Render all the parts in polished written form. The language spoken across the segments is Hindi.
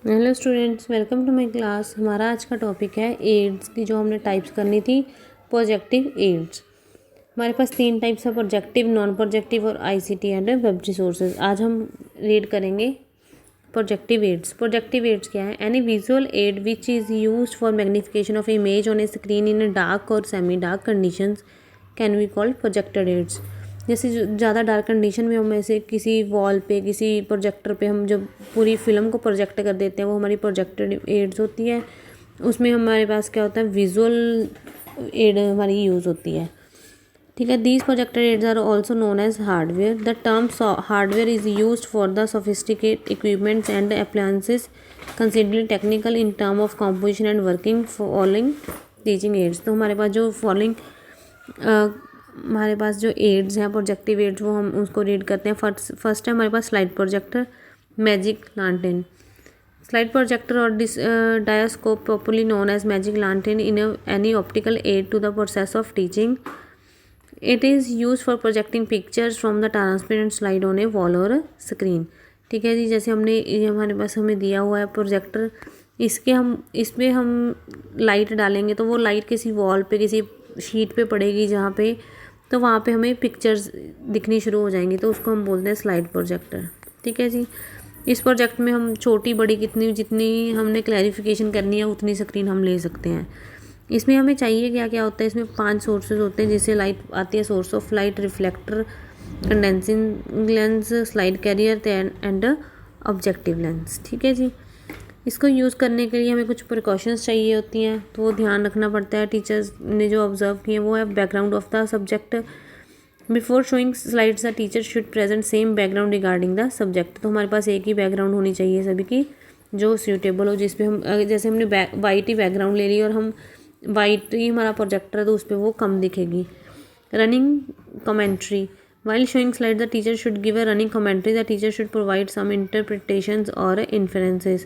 Hello students, welcome to my class. हमारा आज का टॉपिक है एड्स की, जो हमने टाइप्स करनी थी प्रोजेक्टिव एड्स। हमारे पास 3 टाइप्स है, प्रोजेक्टिव, नॉन प्रोजेक्टिव और आईसीटी एंड वेब रिसोर्सेज। आज हम रीड करेंगे प्रोजेक्टिव एड्स। प्रोजेक्टिव एड्स क्या है? Any visual aid which is used for magnification of image on a screen in dark और semi dark conditions can be called projected aids. जैसे ज़्यादा डार्क कंडीशन में हम ऐसे किसी वॉल पे, किसी प्रोजेक्टर पे हम जब पूरी फिल्म को प्रोजेक्ट कर देते हैं, वो हमारी प्रोजेक्टेड एड्स होती है। उसमें हमारे पास क्या होता है, विजुअल एड हमारी यूज़ होती है। ठीक है। These projected aids are also known as hardware. The term hardware is use for the sophisticate equipments and appliances considerably technical in term of composition and working following teaching aids. तो हमारे पास जो हमारे पास जो एड्स हैं, प्रोजेक्टिव एड्स, वो हम उसको रीड करते हैं। फर्स्ट है हमारे पास slide projector, magic lantern. Slide projector और diascope, properly known as magic lantern, in any optical aid to the process of teaching. It is use for projecting pictures from the transparent slide on a wall और स्क्रीन। ठीक है जी। जैसे ये हमारे पास हमें दिया हुआ है प्रोजेक्टर, इसमें हम लाइट डालेंगे तो वो लाइट किसी वॉल पे, किसी शीट पे पड़ेगी जहाँ पे, तो वहाँ पे हमें पिक्चर्स दिखनी शुरू हो जाएंगी, तो उसको हम बोलते हैं स्लाइड प्रोजेक्टर। ठीक है जी। इस प्रोजेक्ट में हम छोटी बड़ी जितनी हमने क्लैरिफिकेशन करनी है उतनी स्क्रीन हम ले सकते हैं। इसमें हमें चाहिए क्या क्या होता है, इसमें 5 सोर्सेज होते हैं जिससे लाइट आती है। Source of light, reflector, condensing lens, slide carrier and objective lens. ठीक है जी। इसको यूज़ करने के लिए हमें कुछ प्रिकॉशंस चाहिए होती हैं, तो वो ध्यान रखना पड़ता है। टीचर्स ने जो ऑब्जर्व किए वो है background of the subject. Before showing slides the teacher should present same background regarding the subject. तो हमारे पास एक ही बैकग्राउंड होनी चाहिए सभी की, जो सूटेबल हो, जिसपे हम जैसे हमने वाइट ही बैकग्राउंड ले ली और हम वाइट ही हमारा प्रोजेक्टर है, तो उस पर वो कम दिखेगी। Running commentary, while showing slides the teacher should give a running commentary. The teacher should provide some interpretations और inferences।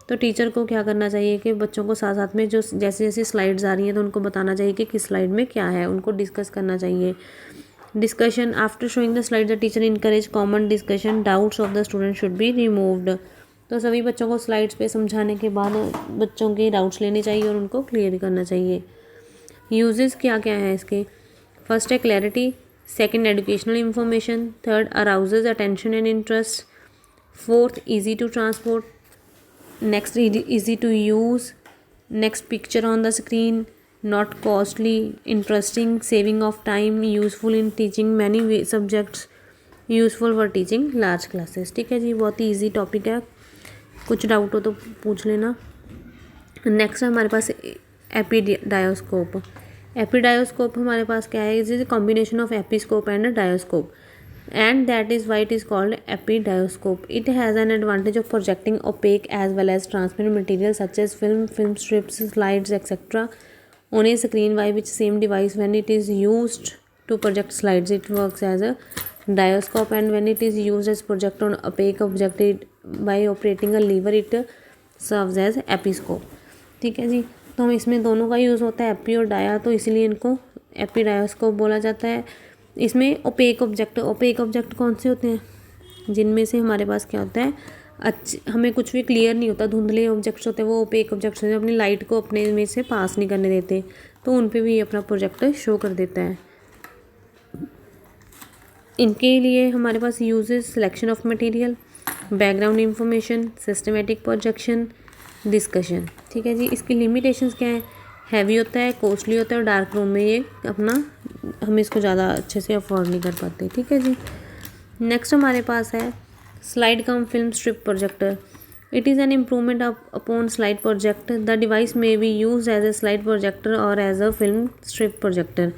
तो टीचर को क्या करना चाहिए कि बच्चों को साथ साथ में जो जैसे जैसे स्लाइड्स आ रही हैं तो उनको बताना चाहिए कि किस स्लाइड में क्या है, उनको डिस्कस करना चाहिए। Discussion, after showing the slide the teacher encourage common discussion, doubts of the student should be removed. तो सभी बच्चों को स्लाइड्स पे समझाने के बाद बच्चों के डाउट्स लेने चाहिए और उनको क्लियर करना चाहिए। यूजेस क्या क्या है इसके? फर्स्ट है clarity, second educational information, third arouses attention and interest, fourth easy to transport, next easy to use, next picture on the screen, not costly, interesting, saving of time, useful in teaching many subjects, useful for teaching large classes. ठीक है जी। बहुत ही ईजी टॉपिक है, कुछ डाउट हो तो पूछ लेना। नेक्स्ट है हमारे पास एपीडायोस्कोप। एपीडायोस्कोप हमारे पास क्या है? Is is combination of episcope and diascope, and that is why it is called epidioscope. It has an advantage of projecting opaque as well as transparent material such as film strips, slides, etc. on a screen, by which same device, when it is used to project slides, it works as a dioscope, and when it is used as project on opaque object, by operating a lever, it serves as episcope. ठीक है जी। तो हम इसमें दोनों का यूज़ होता है, एपी और डाया, तो इसीलिए इनको एपीडायोस्कोप बोला जाता है। इसमें ओपेक ऑब्जेक्ट कौन से होते हैं? जिनमें से हमारे पास क्या होता है, हमें कुछ भी क्लियर नहीं होता, धुंधले ऑब्जेक्ट्स होते हैं, वो ओपेक ऑब्जेक्ट्स होते हैं, अपनी लाइट को अपने में से पास नहीं करने देते, तो उन पे भी ये अपना प्रोजेक्टर शो कर देता है। इनके लिए हमारे पास uses, selection of material, background information, systematic projection, discussion. ठीक है जी। इसकी लिमिटेशंस क्या है? हैवी होता है, कॉस्टली होता है, और डार्क रूम में ये हम इसको ज़्यादा अच्छे से अफोर्ड नहीं कर पाते। ठीक है जी। नेक्स्ट हमारे पास है slide cum film strip projector. It is an improvement upon slide projector. The device may be use as a slide projector और as a film strip projector.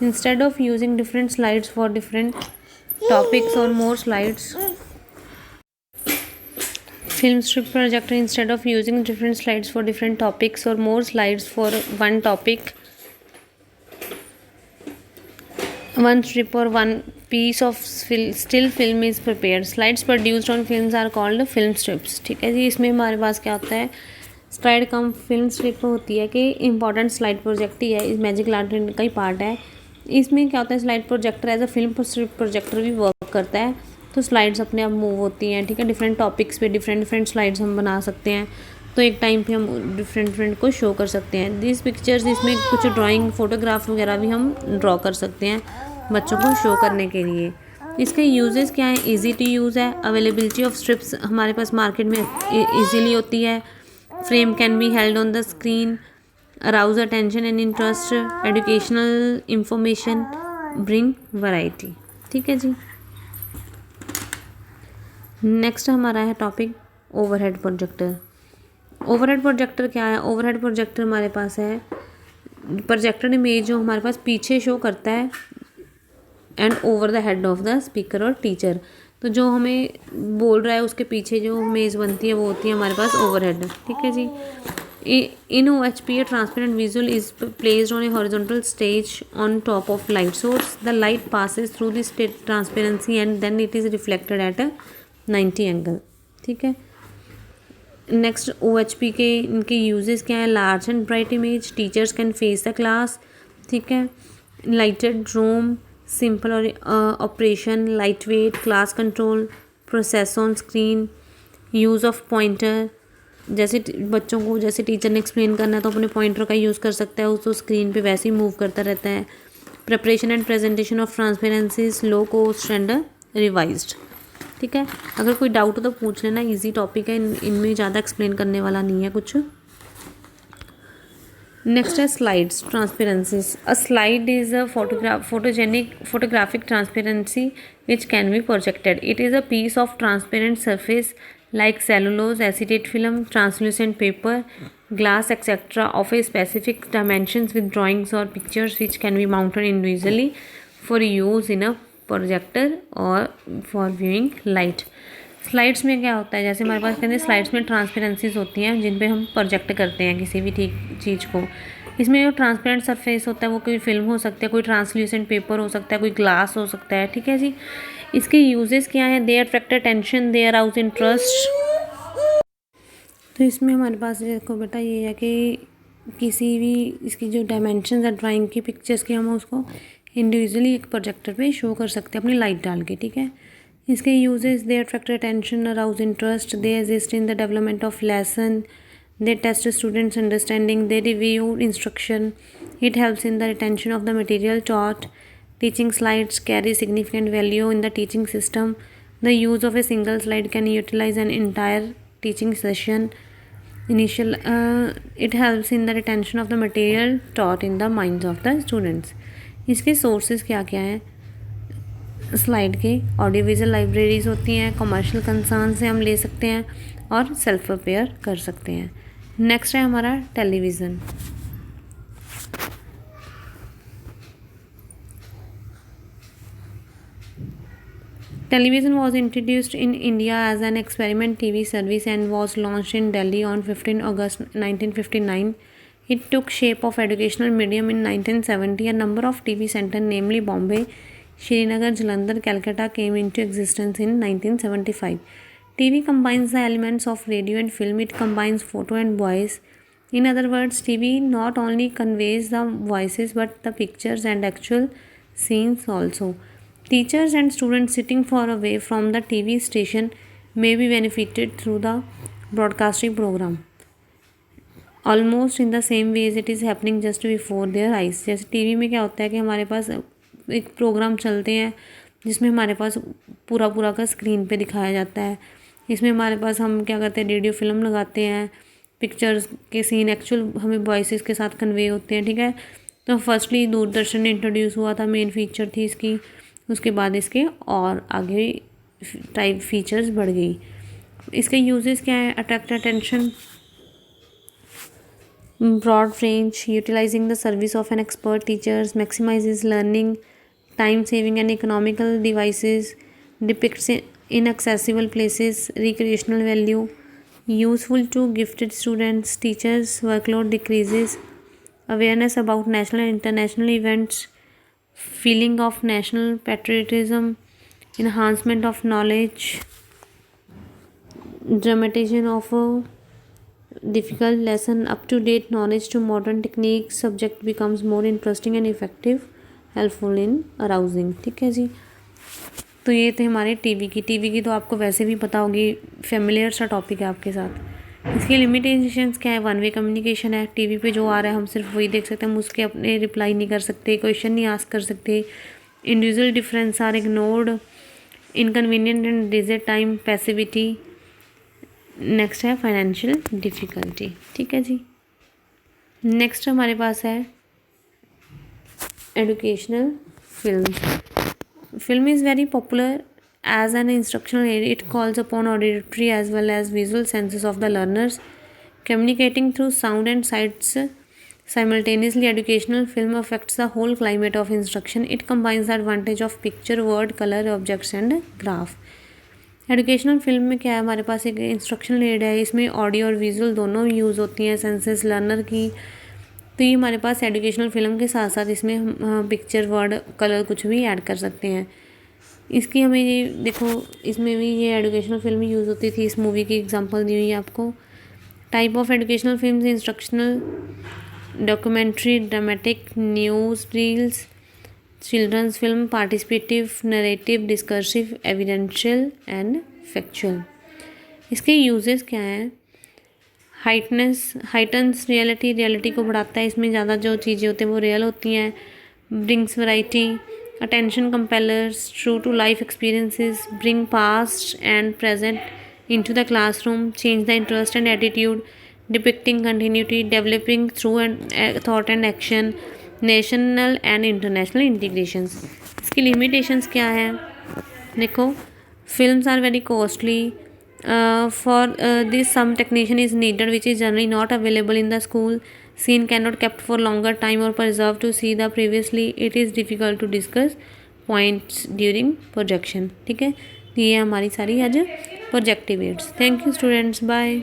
Instead of using different slides for different topics और more slides, film strip projector, instead of using different slides for different topics or more slides for one topic, one strip or one piece of still film is prepared. Slides produced on films are called film strips. ठीक है जी। इसमें हमारे पास क्या होता है, स्लाइड कम फिल्म स्ट्रिप होती है कि इंपॉर्टेंट स्लाइड प्रोजेक्ट ही है, इस मैजिक लैंटर्न का ही पार्ट है। इसमें क्या होता है, slide projector as a film strip projector भी वर्क करता है। तो स्लाइड्स अपने आप मूव होती हैं, ठीक है। डिफरेंट टॉपिक्स पे डिफरेंट स्लाइड्स हम बना सकते हैं, तो एक टाइम पे हम डिफरेंट को शो कर सकते हैं। दिस पिक्चर्स, इसमें कुछ ड्राइंग फोटोग्राफ वगैरह भी हम ड्रॉ कर सकते हैं बच्चों को शो करने के लिए। इसके यूजेस क्या है, इजी टू यूज़ है, अवेलेबिलिटी ऑफ स्ट्रिप्स हमारे पास मार्केट में इजीली होती है, frame can be held on the screen, arouse attention and interest, educational information, bring variety, ठीक है जी। नेक्स्ट हमारा है topic overhead projector. Overhead projector क्या है, ओवरहेड प्रोजेक्टर हमारे पास है प्रोजेक्टर इमेज जो हमारे पास पीछे शो करता है and over the head of the speaker और टीचर। तो जो हमें बोल रहा है उसके पीछे जो इमेज बनती है वो होती है हमारे पास ओवरहेड, ठीक है जी। इन OHP a transparent visual is placed on a horizontal stage on top of light source. The light passes through this transparency and then it is reflected at a 90 angle, ठीक है। नेक्स्ट OHP के इनके यूजेस क्या है, large and bright image, teachers can face the class, ठीक है। लाइटेड रूम, सिंपल और operation, light weight, class control, process on screen, use of pointer, जैसे बच्चों को जैसे टीचर ने एक्सप्लेन करना है तो अपने पॉइंटर का यूज़ कर सकता है, उसको स्क्रीन पे वैसे ही मूव करता रहता है। Preparation and presentation of transparencies, low cost and revised, ठीक है। अगर कोई डाउट हो तो पूछ लेना, इजी टॉपिक है, इनमें ज़्यादा एक्सप्लेन करने वाला नहीं है कुछ। नेक्स्ट है slides, transparencies. A slide is a photographic transparency which can be projected. It is a piece of transparent surface like cellulose, acetate film, translucent paper, glass, etc. of a specific dimensions with drawings or pictures which can be mounted individually for use in a projector or for viewing light. Slides में क्या होता है, जैसे हमारे पास कहते हैं स्लाइड्स में ट्रांसपेरेंसीज होती हैं जिन पे हम प्रोजेक्ट करते हैं किसी भी ठीक चीज़ को। इसमें जो ट्रांसपेरेंट सरफेस होता है वो कोई फिल्म हो सकता है, कोई ट्रांसल्यूसेंट पेपर हो सकता है, कोई ग्लास हो सकता है, ठीक है जी। इसके यूजेस क्या हैं, they attract attention, they arouse interest. तो इसमें हमारे पास देखो बेटा ये है कि किसी भी इसकी जो डायमेंशन है ड्राइंग की पिक्चर्स की, हम उसको इंडिविजुअली एक प्रोजेक्टर पे शो कर सकते हैं अपनी लाइट डाल के, ठीक है। इसके uses, they attract attention, arouse interest, they exist in the development of lesson, they test students understanding, they review instruction, it helps in the retention of the material taught. Teaching slides carry significant value in the teaching system. The use of a single slide can utilize an entire teaching session. It helps in the retention of the material taught in the minds of the students. इसके सोर्सेज क्या क्या हैं स्लाइड के, ऑडियो विजुअल लाइब्रेरीज होती हैं, कमर्शियल कंसर्न से हम ले सकते हैं और सेल्फ प्रिपेयर कर सकते हैं। नेक्स्ट है हमारा television. Television was introduced in India as an experiment TV service and was launched in Delhi on 15 August 1959. It took shape of educational medium in 1970. A number of TV centers, namely Bombay, Srinagar, Jalandhar, Calcutta, came into existence in 1975. TV combines the elements of radio and film. It combines photo and voice. In other words, TV not only conveys the voices but the pictures and actual scenes also. Teachers and students sitting far away from the TV station may be benefited through the broadcasting program, almost in the same way as it is happening just before their eyes. जैसे टीवी में क्या होता है कि हमारे पास एक प्रोग्राम चलते हैं जिसमें हमारे पास पूरा का स्क्रीन पे दिखाया जाता है। इसमें हमारे पास हम क्या करते हैं, रेडियो फिल्म लगाते हैं, पिक्चर्स के सीन एक्चुअल हमें वॉइसेस के साथ कन्वे होते हैं, ठीक है। तो फर्स्टली दूरदर्शन इंट्रोड्यूस हुआ था, मेन फीचर थी इसकी, उसके बाद इसके और आगे टाइप फीचर्स बढ़ गई। इसके यूजेस क्या है, attract attention, broad range, utilizing the service of an expert teachers, maximizes learning, time saving and economical devices, depicts inaccessible places, recreational value, useful to gifted students, teachers, workload decreases, awareness about national and international events, feeling of national patriotism, enhancement of knowledge, dramatization of a difficult lesson, up to date knowledge to modern techniques, subject becomes more interesting and effective, helpful in arousing, ठीक है जी। तो ये थे हमारे टीवी की तो आपको वैसे भी पता होगी, फेमिलियर सा टॉपिक है आपके साथ। इसकी लिमिटेशंस क्या है? वन वे कम्युनिकेशन है, टीवी पे जो आ रहा है हम सिर्फ वही देख सकते हैं, हम उसके अपने रिप्लाई नहीं कर सकते, क्वेश्चन नहीं आस्क कर सकते। Individual difference are ignored, inconvenient and digit time, passivity. Next है फाइनेंशियल डिफ़िकल्टी। ठीक है जी। नेक्स्ट हमारे पास है educational film. Film is very popular as an instructional aid. It calls upon auditory as well as visual senses of the learners, communicating through sound and sights simultaneously. Educational film affects the whole climate of instruction. It combines the advantage of picture, word, color, objects and graph. Educational film में क्या है? हमारे पास एक इंस्ट्रक्शनल एड है, इसमें ऑडियो और विजुअल दोनों यूज़ होती हैं सेंसेस लर्नर की। तो ये हमारे पास एजुकेशनल फ़िल्म के साथ साथ इसमें हम पिक्चर, वर्ड, कलर कुछ भी ऐड कर सकते हैं। इसकी हमें ये देखो, इसमें भी ये एजुकेशनल फिल्म यूज़ होती थी। इस मूवी की एग्जांपल दी हुई है आपको। Type of educational film: instructional, documentary, dramatic, news reels, children's film, participative, narrative, discursive, evidential and factual. इसके यूजेस क्या हैं? हाइटन्स रियलिटी को बढ़ाता है, इसमें ज़्यादा जो चीज़ें होती हैं वो रियल होती हैं। Brings variety, attention compellers, true to life experiences, bring past and present into the classroom, change the interest and attitude, depicting continuity, developing through and thought and action, national and international integrations. इसकी लिमिटेशंस क्या हैं? देखो, films are very costly. For this, some technician is needed, which is generally not available in the school. Scene cannot kept for longer time or preserved to see the previously. It is difficult to discuss points during projection. ठीक है, ये हमारी सारी आज projective aids. Thank you students, bye.